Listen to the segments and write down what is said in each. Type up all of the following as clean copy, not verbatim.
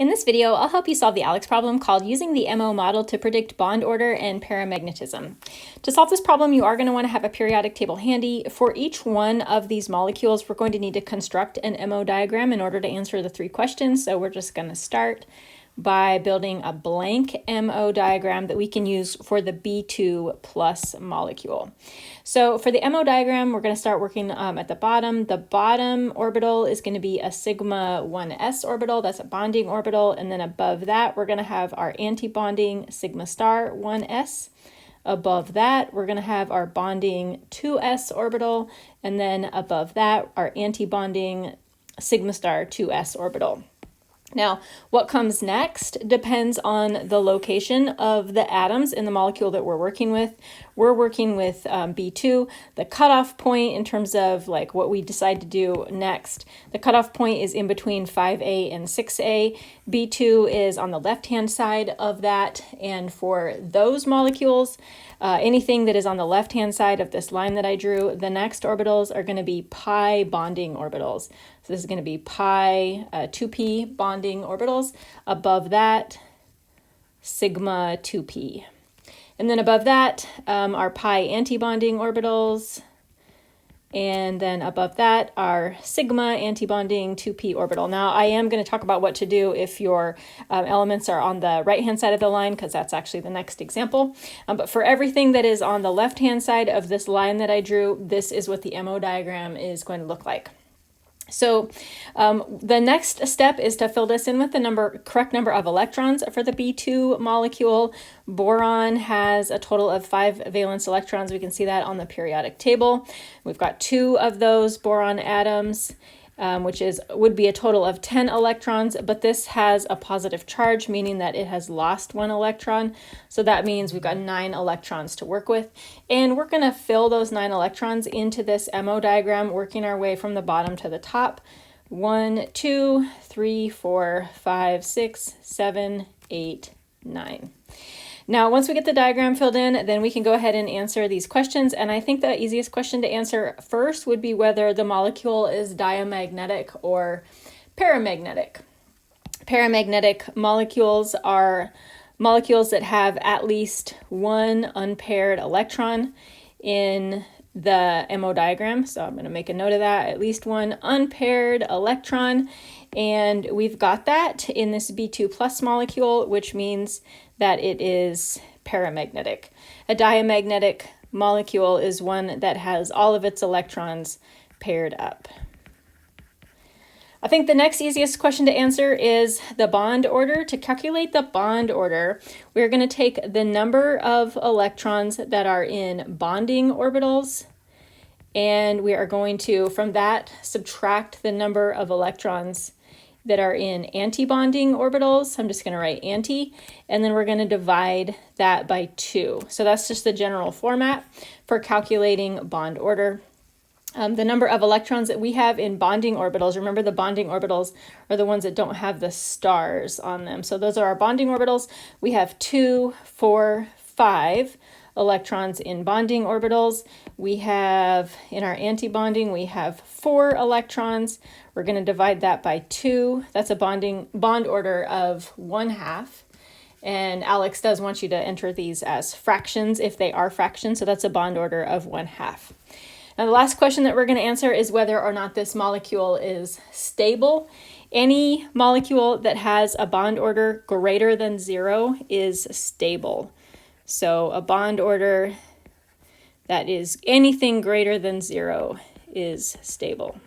In this video, I'll help you solve the ALEKS problem called Using the MO Model to Predict Bond Order and Paramagnetism. To solve this problem, you are going to want to have a periodic table handy. For each one of these molecules, we're going to need to construct an MO diagram in order to answer the three questions. So we're just going to start by building a blank MO diagram that we can use for the B2 plus molecule. So for the MO diagram, we're going to start working at the bottom. The bottom orbital is going to be a sigma 1s orbital. That's a bonding orbital. And then above that, we're going to have our anti-bonding sigma star 1s. Above that, we're going to have our bonding 2s orbital. And then above that, our anti-bonding sigma star 2s orbital. Now, what comes next depends on the location of the atoms in the molecule that we're working with. We're working with B2. The cutoff point in terms of like what we decide to do next, the cutoff point is in between 5A and 6A. B2 is on the left-hand side of that, and for those molecules, anything that is on the left-hand side of this line that I drew, the next orbitals are going to be pi bonding orbitals. So this is going to be pi 2p bonding orbitals. Above that, sigma 2p. And then above that are pi antibonding orbitals. And then above that are sigma antibonding 2p orbital. Now I am going to talk about what to do if your elements are on the right-hand side of the line, because that's actually the next example. But for everything that is on the left-hand side of this line that I drew, this is what the MO diagram is going to look like. So the next step is to fill this in with the correct number of electrons for the B2 molecule. Boron has a total of 5 valence electrons. We can see that on the periodic table. We've got 2 of those boron atoms, which would be a total of 10 electrons, but this has a positive charge, meaning that it has lost 1 electron. So that means we've got 9 electrons to work with. And we're going to fill those 9 electrons into this MO diagram, working our way from the bottom to the top. 1, 2, 3, 4, 5, 6, 7, 8, 9. Now, once we get the diagram filled in, then we can go ahead and answer these questions. And I think the easiest question to answer first would be whether the molecule is diamagnetic or paramagnetic. Paramagnetic molecules are molecules that have at least 1 unpaired electron in the MO diagram. So I'm going to make a note of that, at least 1 unpaired electron. And we've got that in this B2 plus molecule, which means that it is paramagnetic. A diamagnetic molecule is one that has all of its electrons paired up. I think the next easiest question to answer is the bond order. To calculate the bond order, we're going to take the number of electrons that are in bonding orbitals, and we are going to, from that, subtract the number of electrons that are in anti-bonding orbitals. I'm just going to write anti, and then we're going to divide that by 2. So that's just the general format for calculating bond order. The number of electrons that we have in bonding orbitals, remember the bonding orbitals are the ones that don't have the stars on them. So those are our bonding orbitals. We have 2, 4, 5 electrons in bonding orbitals. We have, in our anti-bonding, we have 4 electrons. We're going to divide that by 2. That's a bond order of 1/2. And ALEKS does want you to enter these as fractions if they are fractions. So that's a bond order of 1/2. Now, the last question that we're going to answer is whether or not this molecule is stable. Any molecule that has a bond order greater than 0 is stable. So a bond order that is anything greater than 0 is stable.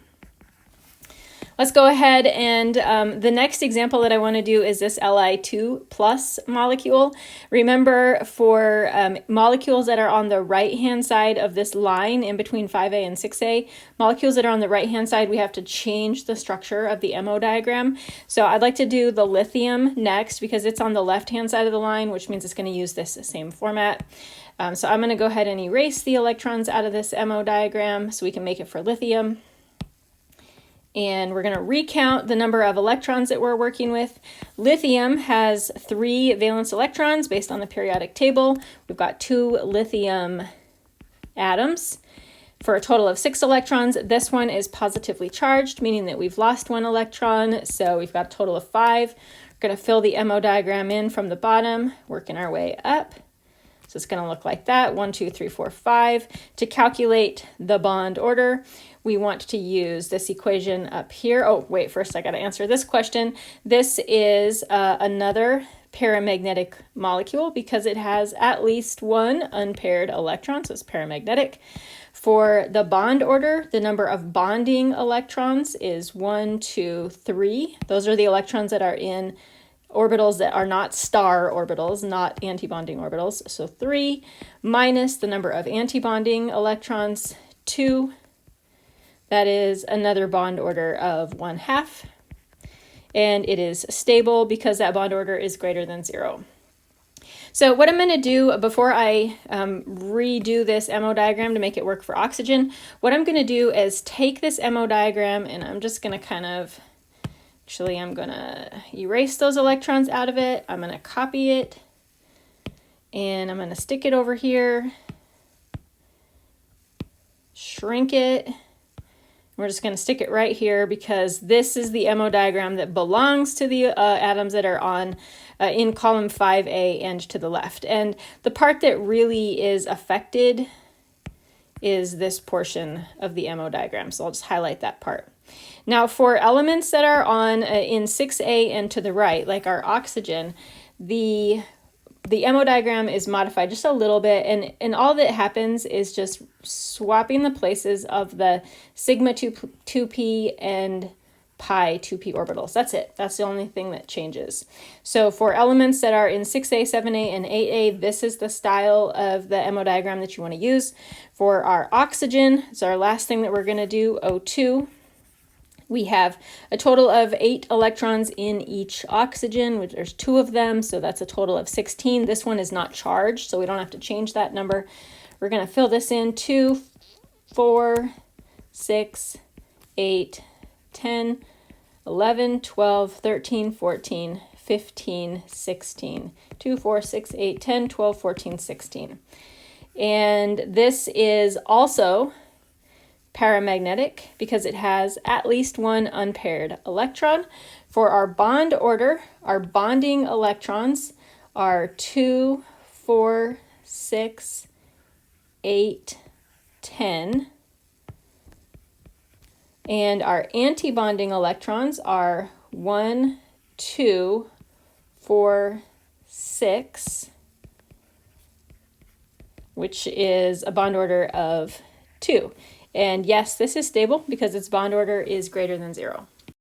Let's go ahead and the next example that I want to do is this Li2 plus molecule. Remember, for molecules that are on the right-hand side of this line in between 5A and 6A, molecules that are on the right-hand side, we have to change the structure of the MO diagram. So I'd like to do the lithium next because it's on the left-hand side of the line, which means it's going to use this same format. So I'm going to go ahead and erase the electrons out of this MO diagram so we can make it for lithium. And we're going to recount the number of electrons that we're working with. Lithium has 3 valence electrons based on the periodic table. We've got 2 lithium atoms. for a total of 6 electrons. This one is positively charged, meaning that we've lost 1 electron, so we've got a total of 5. We're going to fill the MO diagram in from the bottom, working our way up. So it's going to look like that, 1, 2, 3, 4, 5. To calculate the bond order, we want to use this equation up here. Oh, wait, first I got to answer this question. This is another paramagnetic molecule because it has at least 1 unpaired electron, so it's paramagnetic. For the bond order, the number of bonding electrons is 1, 2, 3. Those are the electrons that are in orbitals that are not star orbitals, not antibonding orbitals. So 3 minus the number of antibonding electrons, 2. That is another bond order of 1/2. And it is stable because that bond order is greater than 0. So what I'm going to do before I redo this MO diagram to make it work for oxygen, what I'm going to do is take this MO diagram and I'm just going to kind of, actually I'm going to erase those electrons out of it. I'm going to copy it and I'm going to stick it over here, shrink it. We're just going to stick it right here because this is the MO diagram that belongs to the atoms that are on in column 5A and to the left. And the part that really is affected is this portion of the MO diagram. So I'll just highlight that part. Now for elements that are on in 6A and to the right, like our oxygen, the MO diagram is modified just a little bit, and all that happens is just swapping the places of the sigma 2p and pi 2p orbitals. That's it. That's the only thing that changes. So for elements that are in 6A, 7A, and 8A, this is the style of the MO diagram that you want to use. For our oxygen, it's our last thing that we're going to do, O2. We have a total of 8 electrons in each oxygen, which there's 2 of them, so that's a total of 16. This one is not charged, so we don't have to change that number. We're going to fill this in 2, 4, 6, 8, 10, 11, 12, 13, 14, 15, 16. 2, 4, 6, 8, 10, 12, 14, 16. And this is also paramagnetic because it has at least 1 unpaired electron. For our bond order, our bonding electrons are 2, 4, 6, 8, 10. And our antibonding electrons are 1, 2, 4, 6, which is a bond order of 2. And yes, this is stable because its bond order is greater than 0.